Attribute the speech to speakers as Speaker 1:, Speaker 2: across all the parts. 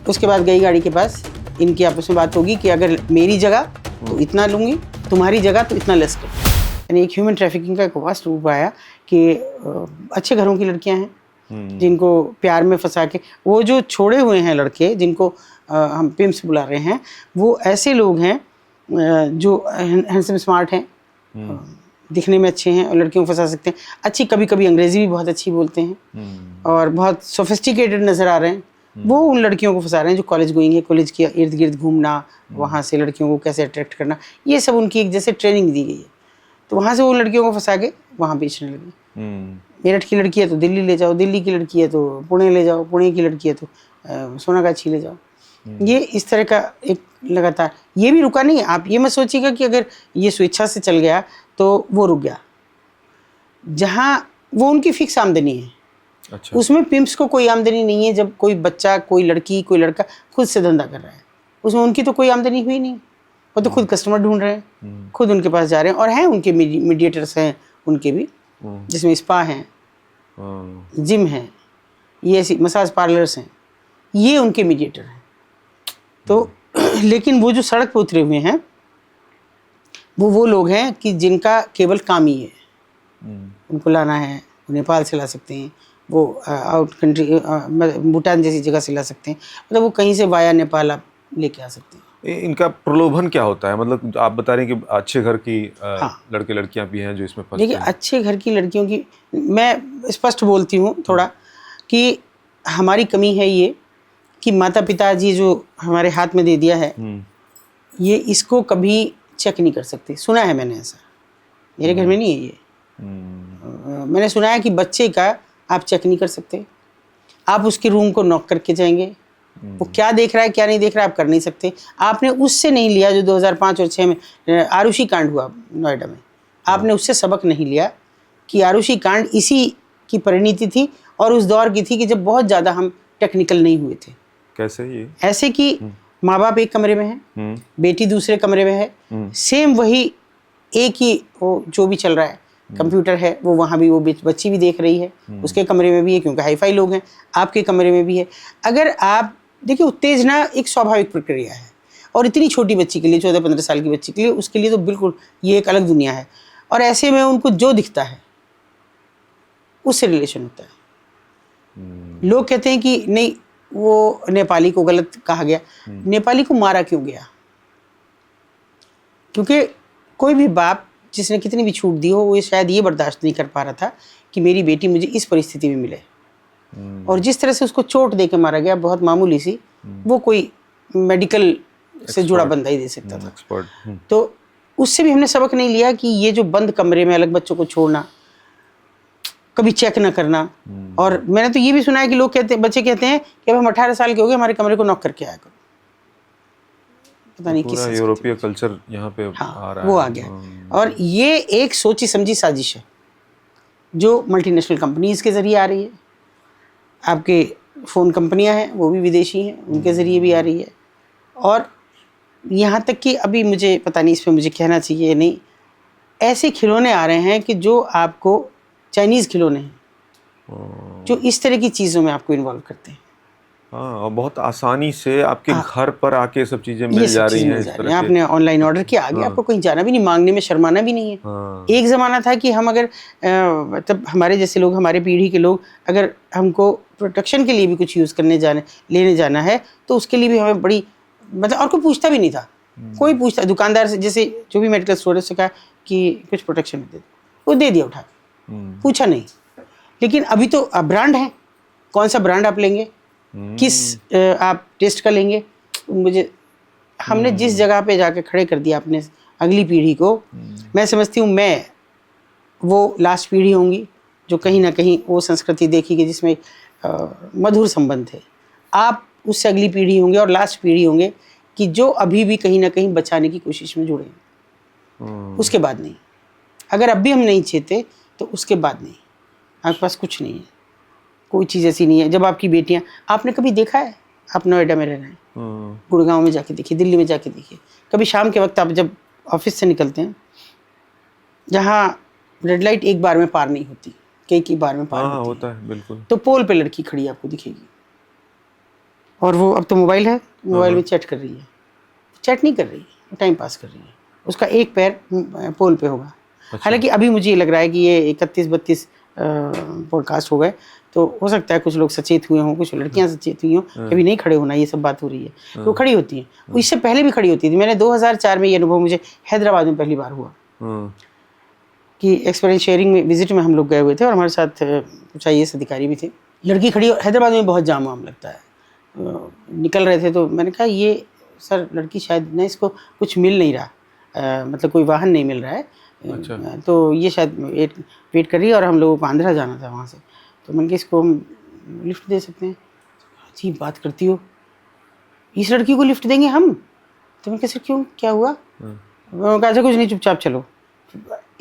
Speaker 1: उसके बाद गई गाड़ी के पास, इनकी आपस में बात होगी कि अगर मेरी जगह तो इतना लूँगी, तुम्हारी जगह तो इतना लेस कर। यानी एक ह्यूमन ट्रैफिकिंग का एक वास्ट रूप आया कि अच्छे घरों की लड़कियां हैं जिनको प्यार में फंसा के, वो जो छोड़े हुए हैं लड़के जिनको हम पिम्प्स बुला रहे हैं, वो ऐसे लोग हैं जो हैंडसम स्मार्ट हैं, दिखने में अच्छे हैं और लड़कियों को फंसा सकते हैं। अच्छी, कभी कभी अंग्रेजी भी बहुत अच्छी बोलते हैं और बहुत सोफिस्टिकेटेड नज़र आ रहे हैं। वो उन लड़कियों को फंसा रहे हैं जो कॉलेज गोइंग है, कॉलेज के इर्द गिर्द घूमना, वहाँ से लड़कियों को कैसे अट्रैक्ट करना, ये सब उनकी एक जैसे ट्रेनिंग दी गई है। तो वहाँ से वो लड़कियों को फंसा के वहाँ बेचने लगे। मेरठ की लड़की है तो दिल्ली ले जाओ, दिल्ली की लड़की है तो पुणे ले जाओ, पुणे की लड़की है तो सोनागाछी ले जाओ। ये इस तरह का एक लगातार, ये भी रुका नहीं। आप ये मत सोचिएगा कि अगर ये स्वेच्छा से चल गया तो वो रुक गया। जहाँ वो उनकी फिक्स आमदनी है, अच्छा। उसमें पिम्प्स को कोई आमदनी नहीं है। जब कोई बच्चा, कोई लड़की, कोई लड़का खुद से धंधा कर रहा है, उसमें उनकी तो कोई आमदनी हुई नहीं। वो तो खुद कस्टमर ढूंढ रहे हैं, खुद उनके पास जा रहे हैं और हैं उनके मीडिएटर्स हैं उनके भी, जिसमें स्पा हैं, जिम हैं, ये ऐसी मसाज पार्लर्स हैं, ये उनके मीडिएटर हैं। तो लेकिन वो जो सड़क पर उतरे हुए हैं वो लोग हैं कि जिनका केवल काम ही है, उनको लाना है, वो नेपाल से ला सकते हैं, वो आउट कंट्री भूटान जैसी जगह से ला सकते हैं, मतलब वो कहीं से वाया नेपाल आप लेके आ सकते हैं।
Speaker 2: इनका प्रलोभन क्या होता है? मतलब आप बता रहे हैं कि अच्छे घर की लड़के लड़कियां भी हैं जो इसमें फंसते हैं।
Speaker 1: देखिए, अच्छे घर की लड़कियों की मैं स्पष्ट बोलती हूँ थोड़ा कि हमारी कमी है ये कि माता पिता जी जो हमारे हाथ में दे दिया है, ये इसको कभी चेक नहीं कर सकते। सुना है मैंने ऐसा, मेरे घर में नहीं है ये। मैंने सुना है कि बच्चे का आप चेक नहीं कर सकते। आप उसके रूम को नॉक करके जाएंगे, वो क्या देख रहा है क्या नहीं देख रहा है आप कर नहीं सकते। आपने उससे नहीं लिया जो 2005 और 6 में आरुषि कांड हुआ नोएडा में, आपने उससे सबक नहीं लिया कि आरुषि कांड इसी की परिणति थी और उस दौर की थी कि जब बहुत ज़्यादा हम टेक्निकल नहीं हुए थे।
Speaker 2: कैसे ये?
Speaker 1: ऐसे कि माँ बाप एक कमरे में है, बेटी दूसरे कमरे में है, सेम वही एक ही वो जो भी चल रहा है, कंप्यूटर है वो वहाँ भी, वो बच्ची भी देख रही है, उसके कमरे में भी है क्योंकि हाईफाई लोग हैं, आपके कमरे में भी है। अगर आप देखिए, उत्तेजना एक स्वाभाविक प्रक्रिया है और इतनी छोटी बच्ची के लिए, 14-15 साल की बच्ची के लिए, उसके लिए तो बिल्कुल ये एक अलग दुनिया है। और ऐसे में उनको जो दिखता है उससे रिलेशन होता है। लोग कहते हैं कि नहीं वो नेपाली को गलत कहा गया, नेपाली को मारा क्यों गया? क्योंकि कोई भी बाप जिसने कितनी भी छूट दी हो, वो शायद ये बर्दाश्त नहीं कर पा रहा था कि मेरी बेटी मुझे इस परिस्थिति में मिले। और जिस तरह से उसको चोट दे के मारा गया, बहुत मामूली सी, वो कोई मेडिकल से जुड़ा बंदा ही दे सकता था। तो उससे भी हमने सबक नहीं लिया कि ये जो बंद कमरे में अलग बच्चों को छोड़ना, कभी चेक ना करना। और मैंने तो ये भी सुना है कि लोग कहते हैं, बच्चे कहते हैं कि अब हम 18 साल के हो गए, हमारे कमरे को नॉक करके आया करो। पता नहीं किस
Speaker 2: यूरोपीय कल्चर यहाँ पे आ रहा है,
Speaker 1: वो आ गया। और ये एक सोची समझी साजिश है जो मल्टीनेशनल कंपनीज के जरिए आ रही है। आपके फ़ोन कंपनियां हैं वो भी विदेशी हैं, उनके ज़रिए भी आ रही है। और यहाँ तक कि अभी मुझे पता नहीं इस पर मुझे कहना चाहिए या नहीं, ऐसे खिलौने आ रहे हैं कि जो आपको, चाइनीज़ खिलौने हैं जो इस तरह की चीज़ों में आपको इन्वॉल्व करते हैं।
Speaker 2: हाँ, और बहुत आसानी से आपके घर पर आके सब चीज़ें मिल जा रही हैं। इस तरह से
Speaker 1: आपने ऑनलाइन ऑर्डर किया, आगे आपको कहीं जाना भी नहीं, मांगने में शर्माना भी नहीं है। एक ज़माना था कि हम अगर मतलब हमारे जैसे लोग, हमारे पीढ़ी के लोग, अगर हमको प्रोटेक्शन के लिए भी कुछ यूज़ करने लेने जाना है तो उसके लिए भी हमें बड़ी, मतलब और कोई पूछता भी नहीं था। कोई पूछता, दुकानदार से, जैसे जो भी मेडिकल स्टोर से कहा कि कुछ प्रोटेक्शन दे दो, वो दे दिया उठा के, पूछा नहीं। लेकिन अभी तो ब्रांड है, कौन सा ब्रांड आप लेंगे, किस आप टेस्ट का लेंगे, मुझे हमने जिस जगह पे जाके खड़े कर दिया अपने अगली पीढ़ी को। मैं समझती हूँ मैं वो लास्ट पीढ़ी होंगी जो कहीं ना कहीं वो संस्कृति देखी जिसमें मधुर संबंध थे। आप उससे अगली पीढ़ी होंगे और लास्ट पीढ़ी होंगे कि जो अभी भी कहीं ना कहीं बचाने की कोशिश में जुड़े हैं। उसके बाद नहीं, अगर अब भी हम नहीं चाहते तो उसके बाद नहीं, आपके पास कुछ नहीं है, कोई चीज़ ऐसी नहीं है। जब आपकी बेटियां, आपने कभी देखा है, आप नोएडा में रह रहे हैं, गुड़गांव में जाके देखिए, दिल्ली में जाके देखिए, कभी शाम के वक्त आप जब ऑफिस से निकलते हैं, जहाँ रेड लाइट एक बार में पार नहीं होती, कई बार में पार होती
Speaker 2: होता है, बिल्कुल,
Speaker 1: तो पोल पे लड़की खड़ी आपको दिखेगी और वो अब तो मोबाइल है, मोबाइल में चैट कर रही है। चैट नहीं कर रही है, टाइम पास कर रही है। उसका एक पैर पोल पे होगा। हालांकि अभी मुझे ये लग रहा है कि ये 31-32 पॉडकास्ट हो गए, तो हो सकता है कुछ लोग सचेत हुए हों, कुछ लड़कियां सचेत हुई हों, कभी नहीं खड़े होना, ये सब बात हो रही है, तो वो खड़ी होती हैं। इससे पहले भी खड़ी होती थी। मैंने 2004 में ये अनुभव मुझे हैदराबाद में पहली बार हुआ कि एक्सपीरियंस शेयरिंग में विजिट में हम लोग गए हुए थे और हमारे साथ कुछ IAS अधिकारी भी थे। लड़की खड़ी, हैदराबाद में बहुत जाम वाम लगता है, निकल रहे थे, तो मैंने कहा ये सर लड़की शायद ना, इसको कुछ मिल नहीं रहा, मतलब कोई वाहन नहीं मिल रहा है। अच्छा। तो ये शायद वेट कर रही है और हम लोगों को आंध्रा जाना था वहाँ से, तो मैंने कहा इसको हम लिफ्ट दे सकते हैं। अजीब बात करती हो, इस लड़की को लिफ्ट देंगे हम? तो मैंने कहा सर क्यों, क्या हुआ? मैंने कहा अच्छा कुछ नहीं, चुपचाप चलो।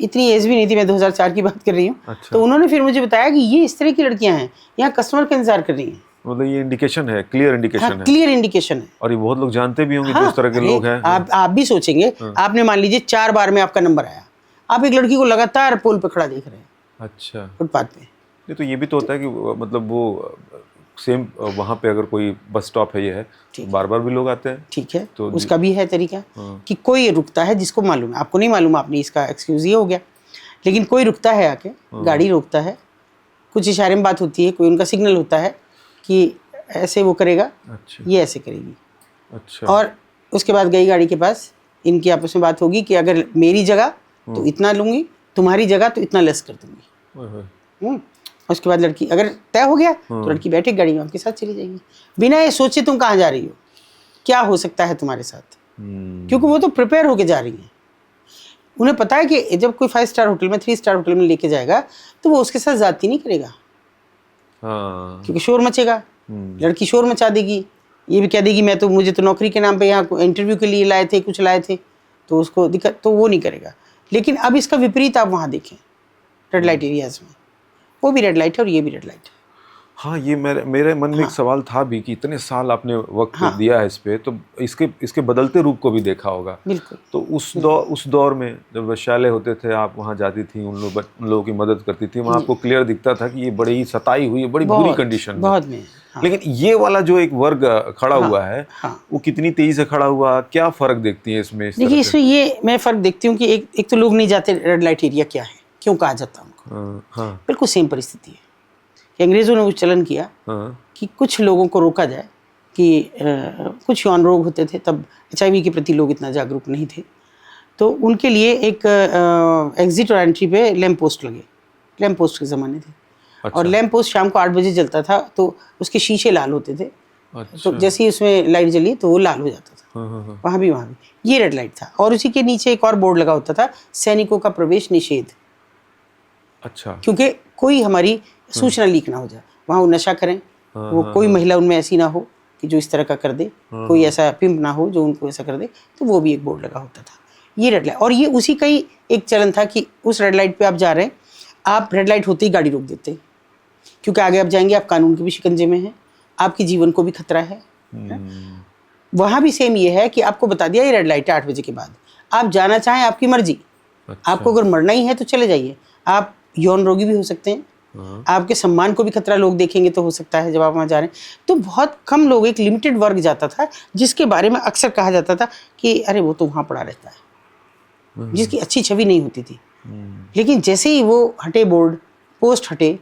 Speaker 1: इतनी एज भी नहीं थी, मैं 2004 की बात कर रही हूँ। अच्छा। तो उन्होंने फिर मुझे बताया कि ये इस तरह की लड़कियां हैं, यहाँ कस्टमर का इंतजार कर रही हैं।
Speaker 2: मतलब ये इंडिकेशन है, क्लियर इंडिकेशन है।
Speaker 1: क्लियर इंडिकेशन है।
Speaker 2: और ये बहुत लोग जानते भी होंगे जो इस तरह के लोग हैं।
Speaker 1: आप भी सोचेंगे, आपने मान लीजिए 4 बार में आपका नंबर आया, आप एक लड़की को लगातार पोल पे खड़ा देख रहे हैं। अच्छा। फुटपाथ पे। ये
Speaker 2: तो ये भी तो होता है कि मतलब वो सेम वहाँ पे अगर कोई बस स्टॉप है, ये है, बार बार भी लोग आते हैं।
Speaker 1: ठीक है, तो उसका भी है तरीका कि कोई रुकता है जिसको मालूम है, आपको नहीं मालूम, आपने इसका एक्सक्यूज ये हो गया, लेकिन कोई रुकता है आके, गाड़ी रोकता है, कुछ इशारे में बात होती है, कोई उनका सिग्नल होता है कि ऐसे वो करेगा। अच्छा। ये ऐसे करेगी। अच्छा। और उसके बाद गई गाड़ी के पास, इनकी आपस में बात होगी कि अगर मेरी जगह तो इतना लूंगी, तुम्हारी जगह तो इतना लेस कर दूंगी। उसके बाद लड़की अगर तय हो गया तो लड़की बैठे गाड़ी में आपके साथ चली जाएगी, बिना ये सोचे तुम कहाँ जा रही हो, क्या हो सकता है तुम्हारे साथ, क्योंकि वो तो प्रिपेयर होके जा रही हैं। उन्हें पता है कि जब कोई 5 स्टार होटल में, 3 स्टार होटल में लेके जाएगा तो वो उसके साथ जाती नहीं करेगा, क्योंकि शोर मचेगा, लड़की शोर मचा देगी, ये भी कह देगी मैं तो, मुझे तो नौकरी के नाम पे यहाँ इंटरव्यू के लिए लाए थे, कुछ लाए थे, तो उसको दिक्कत, तो वो नहीं करेगा। लेकिन अब इसका विपरीत आप वहाँ देखें, रेड लाइट एरियाज में, वो भी रेड लाइट है और ये भी रेड लाइट है।
Speaker 2: हाँ, ये मेरे मन में एक सवाल था भी कि इतने साल आपने वक्त दिया है इस पे, तो इसके बदलते रूप को भी देखा होगा। बिल्कुल। तो उस दौर में जब वैश्यालय होते थे, आप वहाँ जाती थी, उन लोगों की मदद करती थी, वहाँ आपको क्लियर दिखता था कि ये बड़ी ही सताई हुई है, बड़ी बुरी कंडीशन में। लेकिन ये वाला जो एक वर्ग खड़ा हुआ है, वो कितनी तेजी से खड़ा हुआ, क्या फर्क देखती है इसमें?
Speaker 1: देखिए, इसमें ये मैं फर्क देखती हूँ कि एक तो लोग नहीं जाते रेड लाइट एरिया क्या है, क्यों कहा जाता है उनको। बिल्कुल सेम परिस्थिति है कि अंग्रेजों ने वो चलन किया कि कुछ लोगों को रोका जाए कि कुछ यौन रोग होते थे, तब HIV के प्रति लोग इतना जागरूक नहीं थे, तो उनके लिए एक एग्जिट और एंट्री पे लैंप पोस्ट लगे। लैंप पोस्ट के ज़माने थे। अच्छा। और लैंप पोस्ट शाम को 8 बजे जलता था, तो उसके शीशे लाल होते थे। अच्छा। तो जैसे ही उसमें लाइट जली तो वो लाल हो जाता था। वहाँ भी ये रेड लाइट था। और उसी के नीचे एक और बोर्ड लगा होता था, सैनिकों का प्रवेश निषेध। अच्छा। क्योंकि कोई हमारी सूचना लीक ना हो जाए, वहाँ वो नशा करें, वो कोई महिला उनमें ऐसी ना हो कि जो इस तरह का कर दे, कोई ऐसा पिंप ना हो जो उनको ऐसा कर दे, तो वो भी एक बोर्ड लगा होता था। ये रेड लाइट, और ये उसी का ही एक चलन था कि उस रेड लाइट पे आप जा रहे हैं, आप रेड लाइट होते ही गाड़ी रोक देते, क्योंकि आगे आप जाएंगे आप कानून के भी शिकंजे में हैं, आपके जीवन को भी खतरा है। वहाँ भी सेम ये है कि आपको बता दिया ये रेड लाइट है 8 बजे के बाद, आप जाना चाहें आपकी मर्जी। अच्छा। आपको अगर मरना ही है तो चले जाइए, आप यौन रोगी भी हो सकते हैं, आपके सम्मान को भी खतरा लोग देखेंगे तो हो सकता है जब आप वहाँ जा रहे हैं। तो बहुत कम लोग, एक लिमिटेड वर्ग जाता था जिसके बारे में अक्सर कहा जाता था कि अरे वो तो वहाँ पड़ा रहता है, जिसकी अच्छी छवि नहीं होती थी। लेकिन जैसे ही वो हटे, बोर्ड पोस्ट हटे,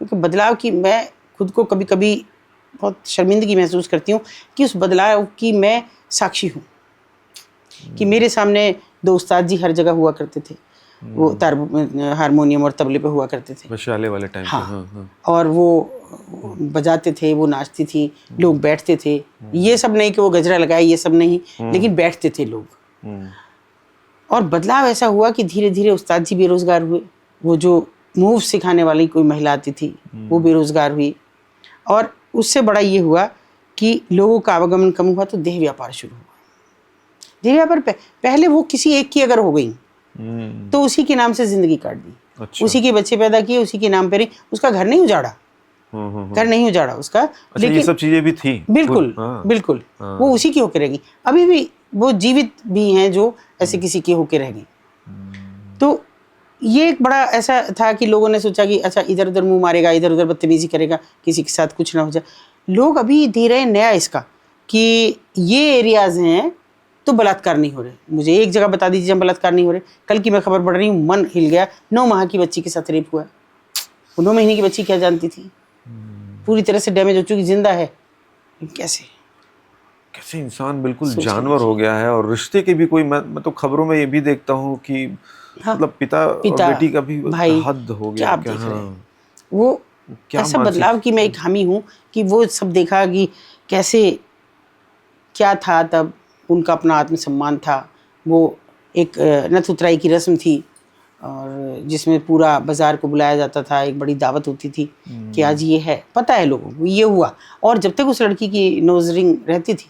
Speaker 1: क्योंकि बदलाव की मैं खुद को कभी कभी बहुत शर्मिंदगी महसूस करती हूँ कि उस बदलाव की मैं साक्षी हूँ, कि मेरे सामने 2 उस्ताद जी हर जगह हुआ करते थे, वो हारमोनियम और तबले पे हुआ करते थे
Speaker 2: वैश्यालय वाले टाइम।
Speaker 1: हाँ। और वो बजाते थे, वो नाचती थी, लोग बैठते थे। ये सब नहीं कि वो गजरा लगाए, ये सब नहीं, लेकिन बैठते थे लोग। और बदलाव ऐसा हुआ कि धीरे धीरे उस्ताद जी बेरोजगार हुए, वो जो मूव सिखाने वाली कोई महिला आती थी वो बेरोजगार हुई, और उससे बड़ा ये हुआ कि लोगों का आवागमन कम हुआ तो देह व्यापार शुरू हुआ। देह व्यापार पहले वो किसी एक की अगर हो गई तो उसी के नाम से जिंदगी काट दी। अच्छा। उसी के बच्चे पैदा किए, उसी के नाम पे रही, उसका घर नहीं उजाड़ा, घर नहीं उजाड़ा उसका।
Speaker 2: अच्छा, लेकिन ये सब चीजें भी थी।
Speaker 1: बिल्कुल। बिल्कुल। वो उसी की होके रहेगी, अभी भी वो जीवित भी हैं जो ऐसे किसी की होके रहेगी। तो ये एक बड़ा ऐसा था कि लोगों ने सोचा कि अच्छा इधर उधर मुंह मारेगा, इधर उधर बदतमीजी करेगा, किसी के साथ कुछ ना हो जाए। लोग अभी धीरे नया इसका कि ये एरियाज हैं तो बलात्कार नहीं हो रहे। मुझे एक जगह बता दीजिए जहाँ बलात्कार नहीं हो रहे। कल की मैं खबर पढ़ रही हूँ, मन हिल गया, 9 माह की बच्ची के साथ रेप हुआ। वो 9 महीने की बच्ची क्या जानती थी, पूरी तरह से डैमेज हो चुकी, जिंदा है। कैसे
Speaker 2: कैसे इंसान बिल्कुल जानवर हो गया है। और रिश्ते के भी कोई, मैं तो खबरों में ये भी देखता हूँ कि
Speaker 1: हाँ,
Speaker 2: मतलब पिता और बेटी का भी
Speaker 1: भाई
Speaker 2: हद हो
Speaker 1: क्या
Speaker 2: गया।
Speaker 1: आप
Speaker 2: क्या
Speaker 1: देख रहे हैं?
Speaker 2: हाँ,
Speaker 1: वो
Speaker 2: क्या
Speaker 1: ऐसा
Speaker 2: मानसिक,
Speaker 1: बदलाव कि मैं एक हामी हूँ कि वो सब देखा कि कैसे क्या था तब। उनका अपना आत्मसम्मान था। वो एक नथ उतराई की रस्म थी और जिसमें पूरा बाजार को बुलाया जाता था, एक बड़ी दावत होती थी कि आज ये है, पता है लोगों को ये हुआ। और जब तक उस लड़की की नोज रिंग रहती थी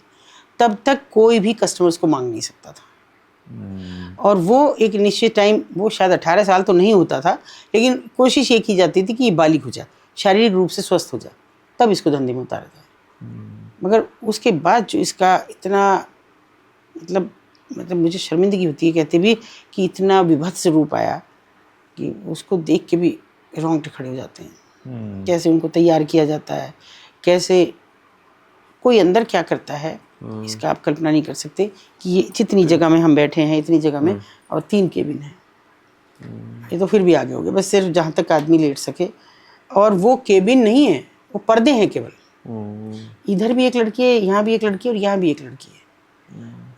Speaker 1: तब तक कोई भी कस्टमर्स को मांग नहीं सकता था। और वो एक निश्चित टाइम, वो शायद 18 साल तो नहीं होता था, लेकिन कोशिश ये की जाती थी कि ये बालिग हो जाए, शारीरिक रूप से स्वस्थ हो जाए, तब इसको धंधे में उतारा जाए। मगर उसके बाद जो इसका इतना मतलब मुझे शर्मिंदगी होती है कहते भी कि इतना विभत्स रूप आया कि उसको देख के भी रोंगटे खड़े हो जाते हैं। कैसे उनको तैयार किया जाता है, कैसे कोई अंदर क्या करता है, इसका आप कल्पना नहीं कर सकते कि ये जितनी जगह में हम बैठे हैं, इतनी जगह में, और 3 केबिन है। ये तो फिर भी आगे हो गया, बस सिर्फ जहाँ तक आदमी लेट सके। और वो केबिन नहीं है, वो पर्दे हैं केवल। इधर भी एक लड़की है, यहाँ भी एक लड़की है और यहाँ भी एक लड़की है।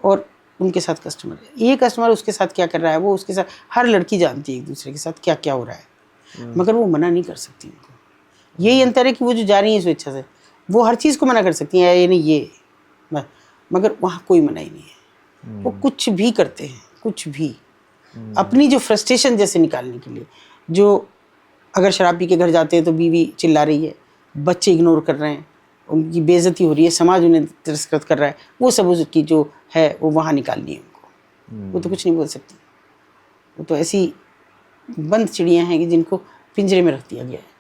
Speaker 1: और उनके साथ कस्टमर है। ये कस्टमर उसके साथ क्या कर रहा है, वो उसके साथ, हर लड़की जानती है एक दूसरे के साथ क्या क्या हो रहा है, मगर वो मना नहीं कर सकती उनको। यही अंतर है कि वो जो जा रही है स्वेच्छा से, वो हर चीज़ को मना कर सकती हैं, ये नहीं ये, मगर वहाँ कोई मना ही नहीं है। वो कुछ भी करते हैं, कुछ भी अपनी जो फ्रस्ट्रेशन जैसे निकालने के लिए। जो अगर शराब पी के घर जाते हैं तो बीवी चिल्ला रही है, बच्चे इग्नोर कर रहे हैं, उनकी बेइज्जती हो रही है, समाज उन्हें तिरस्कृत कर रहा है, वो सब उसकी जो है वो वहाँ निकालनी है उनको। वो तो कुछ नहीं बोल सकती। वो तो ऐसी बंद चिड़ियाँ हैं कि जिनको पिंजरे में रख दिया गया है।